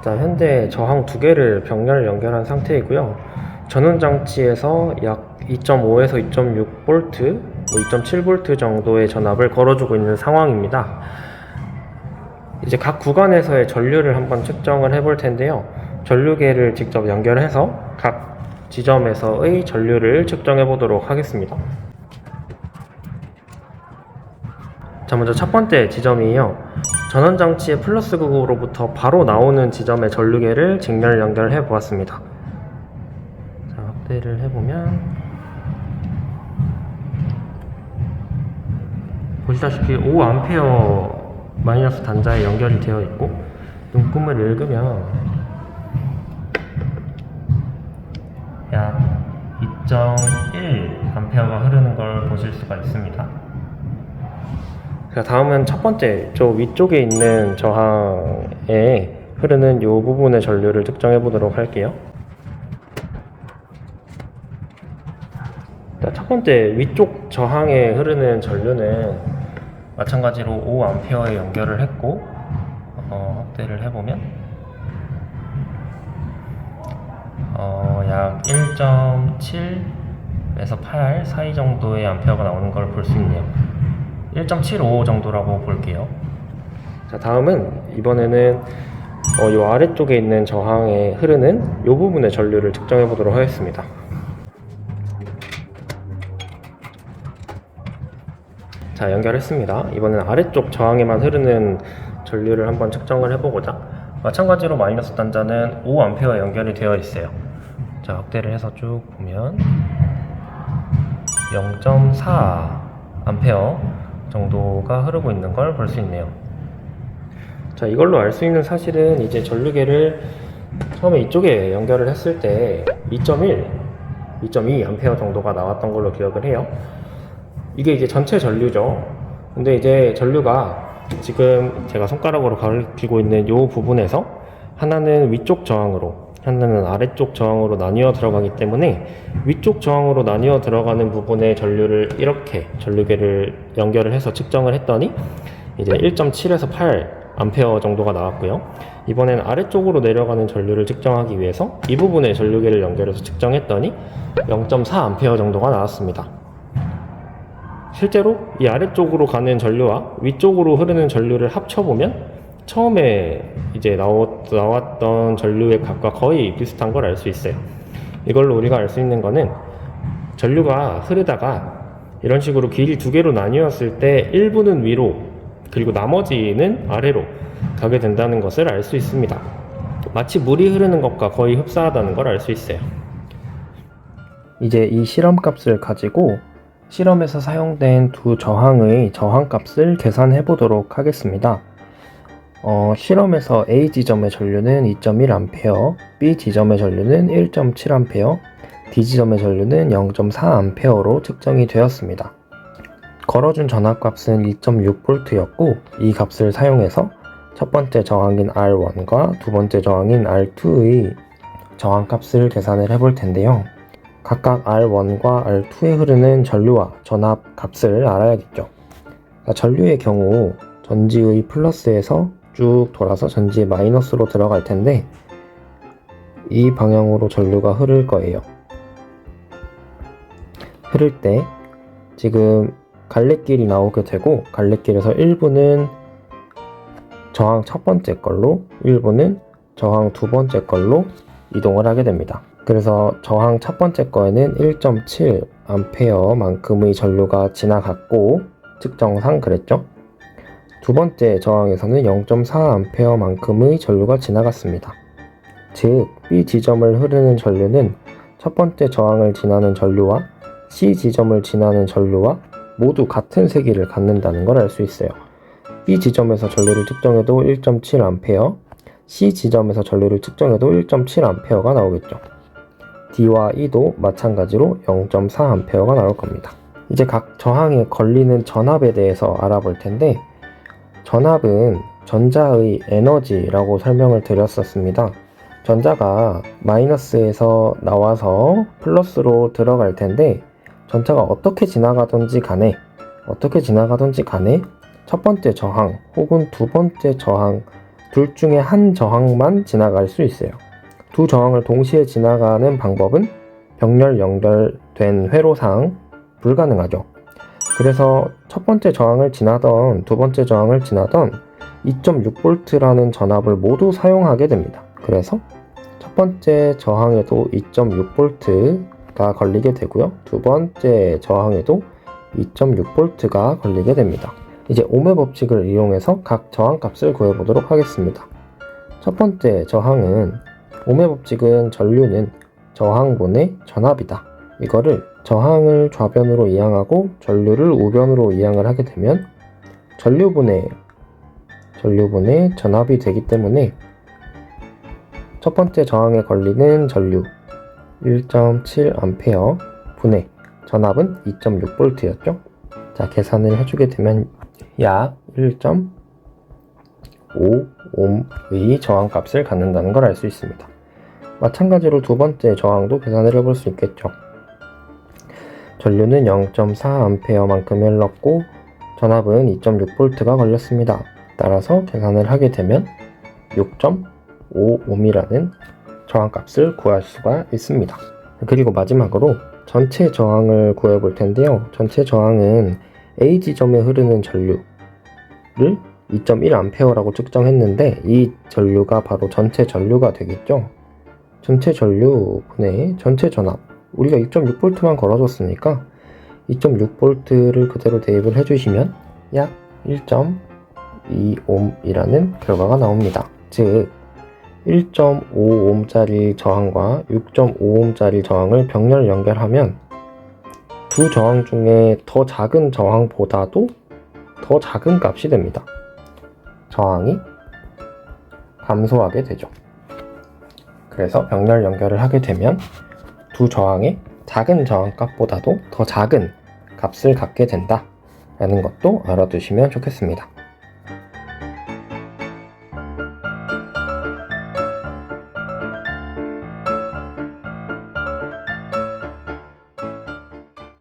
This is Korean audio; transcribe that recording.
자, 현재 저항 두 개를 병렬 연결한 상태이고요. 전원 장치에서 약 2.5에서 2.6V, 2.7V 정도의 전압을 걸어주고 있는 상황입니다. 이제 각 구간에서의 전류를 한번 측정을 해볼 텐데요. 전류계를 직접 연결해서 각 지점에서의 전류를 측정해 보도록 하겠습니다. 자, 먼저 첫 번째 지점이에요. 전원장치의 플러스 극으로부터 바로 나오는 지점의 전류계를 직렬 연결해 보았습니다. 자, 확대를 해보면 보시다시피 5A 마이너스 단자에 연결이 되어 있고, 눈금을 읽으면 약 2.1A가 흐르는 걸 보실 수가 있습니다. 자, 다음은 첫 번째 저 위쪽에 있는 저항에 흐르는 이 부분의 전류를 측정해 보도록 할게요. 자, 첫 번째 위쪽 저항에 흐르는 전류는 마찬가지로 5A에 연결을 했고, 확대를 해보면 약 1.7에서 8 사이 정도의 암페어가 나오는 걸 볼 수 있네요. 1.75 정도라고 볼게요. 자, 다음은 이번에는 이 아래쪽에 있는 저항에 흐르는 이 부분의 전류를 측정해 보도록 하겠습니다. 자, 연결했습니다. 이번엔 아래쪽 저항에만 흐르는 전류를 한번 측정을 해보고자, 마찬가지로 마이너스 단자는 5A 연결이 되어 있어요. 자, 확대를 해서 쭉 보면 0.4A 정도가 흐르고 있는 걸 볼 수 있네요. 자, 이걸로 알 수 있는 사실은 이제 전류계를 처음에 이쪽에 연결을 했을 때 2.1, 2.2A 정도가 나왔던 걸로 기억을 해요. 이게 이제 전체 전류죠. 근데 이제 전류가 지금 제가 손가락으로 가리키고 있는 이 부분에서 하나는 위쪽 저항으로, 하나는 아래쪽 저항으로 나뉘어 들어가기 때문에 위쪽 저항으로 나뉘어 들어가는 부분의 전류를 이렇게 전류계를 연결을 해서 측정을 했더니 이제 1.7에서 8A 정도가 나왔고요. 이번엔 아래쪽으로 내려가는 전류를 측정하기 위해서 이 부분의 전류계를 연결해서 측정했더니 0.4A 정도가 나왔습니다. 실제로 이 아래쪽으로 가는 전류와 위쪽으로 흐르는 전류를 합쳐보면 처음에 이제 나왔던 전류의 값과 거의 비슷한 걸 알 수 있어요. 이걸로 우리가 알 수 있는 거는 전류가 흐르다가 이런 식으로 길이 두 개로 나뉘었을 때 일부는 위로 그리고 나머지는 아래로 가게 된다는 것을 알 수 있습니다. 마치 물이 흐르는 것과 거의 흡사하다는 걸 알 수 있어요. 이제 이 실험값을 가지고 실험에서 사용된 두 저항의 저항값을 계산해 보도록 하겠습니다. 실험에서 A 지점의 전류는 2.1A, B 지점의 전류는 1.7A, D 지점의 전류는 0.4A로 측정이 되었습니다. 걸어준 전압값은 2.6V였고 이 값을 사용해서 첫 번째 저항인 R1과 두 번째 저항인 R2의 저항값을 계산을 해볼 텐데요. 각각 R1과 R2에 흐르는 전류와 전압 값을 알아야겠죠. 전류의 경우 전지의 플러스에서 쭉 돌아서 전지의 마이너스로 들어갈 텐데 이 방향으로 전류가 흐를 거예요. 흐를 때 지금 갈래길이 나오게 되고 갈래길에서 일부는 저항 첫 번째 걸로 일부는 저항 두 번째 걸로 이동을 하게 됩니다. 그래서 저항 첫 번째 거에는 1.7A 만큼의 전류가 지나갔고 측정상 그랬죠. 두 번째 저항에서는 0.4A 만큼의 전류가 지나갔습니다. 즉 B 지점을 흐르는 전류는 첫 번째 저항을 지나는 전류와 C 지점을 지나는 전류와 모두 같은 세기를 갖는다는 걸 알 수 있어요. B 지점에서 전류를 측정해도 1.7A, C 지점에서 전류를 측정해도 1.7A가 나오겠죠. D와 E도 마찬가지로 0.4A가 나올 겁니다. 이제 각 저항에 걸리는 전압에 대해서 알아볼 텐데 전압은 전자의 에너지라고 설명을 드렸었습니다. 전자가 마이너스에서 나와서 플러스로 들어갈 텐데 전차가 어떻게 지나가든지 간에 첫 번째 저항 혹은 두 번째 저항 둘 중에 한 저항만 지나갈 수 있어요. 두 저항을 동시에 지나가는 방법은 병렬 연결된 회로상 불가능하죠. 그래서 첫 번째 저항을 지나던 두 번째 저항을 지나던 2.6V라는 전압을 모두 사용하게 됩니다. 그래서 첫 번째 저항에도 2.6V가 걸리게 되고요. 두 번째 저항에도 2.6V가 걸리게 됩니다. 이제 ohm의 법칙을 이용해서 각 저항값을 구해보도록 하겠습니다. 첫 번째 저항은 ohm의 법칙은 전류는 저항분의 전압이다. 이거를 저항을 좌변으로 이항하고 전류를 우변으로 이항을 하게 되면 전류분의 전압이 되기 때문에 첫 번째 저항에 걸리는 전류 1.7A 분의 전압은 2.6V였죠. 자, 계산을 해주게 되면 약 1.5ohm의 저항값을 갖는다는 걸 알 수 있습니다. 마찬가지로 두 번째 저항도 계산을 해볼 수 있겠죠. 전류는 0.4A만큼을 흘렀고 전압은 2.6V가 걸렸습니다. 따라서 계산을 하게 되면 6.5ohm이라는 저항값을 구할 수가 있습니다. 그리고 마지막으로 전체 저항을 구해 볼 텐데요. 전체 저항은 A 지점에 흐르는 전류를 2.1A라고 측정했는데 이 전류가 바로 전체 전류가 되겠죠. 전체 전류 분의 전체 전압, 우리가 2.6V만 걸어줬으니까 2.6V를 그대로 대입을 해주시면 약 1.2ohm이라는 결과가 나옵니다. 즉 1.5ohm짜리 저항과 6.5ohm짜리 저항을 병렬 연결하면 두 저항 중에 더 작은 저항보다도 더 작은 값이 됩니다. 저항이 감소하게 되죠. 그래서 병렬 연결을 하게 되면 두 저항의 작은 저항값보다도 더 작은 값을 갖게 된다 라는 것도 알아두시면 좋겠습니다.